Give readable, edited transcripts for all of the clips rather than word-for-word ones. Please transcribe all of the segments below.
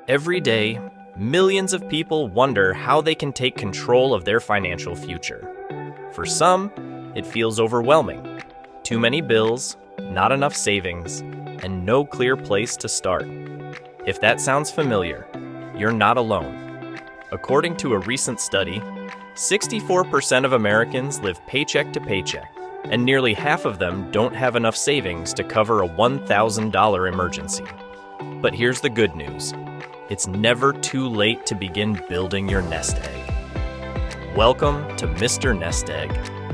Every day, millions of people wonder how they can take control of their financial future. For some, it feels overwhelming. Too many bills, not enough savings, and no clear place to start. If that sounds familiar, you're not alone. According to a recent study, 64% of Americans live paycheck to paycheck, and nearly half of them don't have enough savings to cover a $1,000 emergency. But here's the good news. It's never too late to begin building your nest egg. Welcome to Mr. Nest Egg,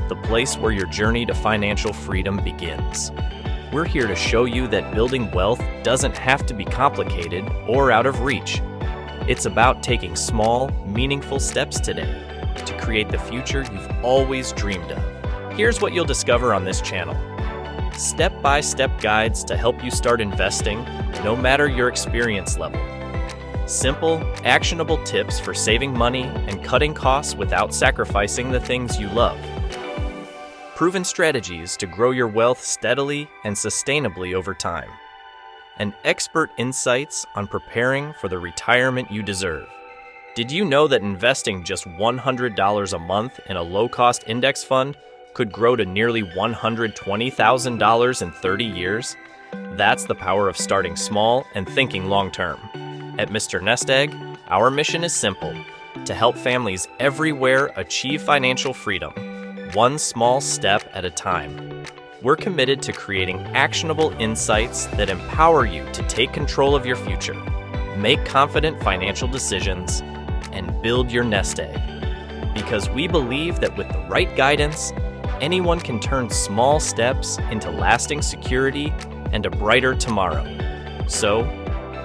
the place where your journey to financial freedom begins. We're here to show you that building wealth doesn't have to be complicated or out of reach. It's about taking small, meaningful steps today to create the future you've always dreamed of. Here's what you'll discover on this channel. Step-by-step guides to help you start investing, no matter your experience level. Simple, actionable tips for saving money and cutting costs without sacrificing the things you love. Proven strategies to grow your wealth steadily and sustainably over time. And expert insights on preparing for the retirement you deserve. Did you know that investing just $100 a month in a low-cost index fund could grow to nearly $120,000 in 30 years? That's the power of starting small and thinking long-term. At Mr. Nest Egg, our mission is simple: to help families everywhere achieve financial freedom, one small step at a time. We're committed to creating actionable insights that empower you to take control of your future, make confident financial decisions, and build your nest egg. Because we believe that with the right guidance, anyone can turn small steps into lasting security and a brighter tomorrow. So,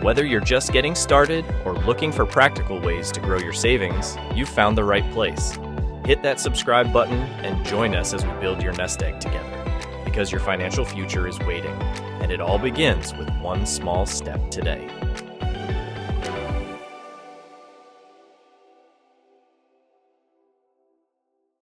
whether you're just getting started or looking for practical ways to grow your savings, you've found the right place. Hit that subscribe button and join us as we build your nest egg together, because your financial future is waiting, and it all begins with one small step today.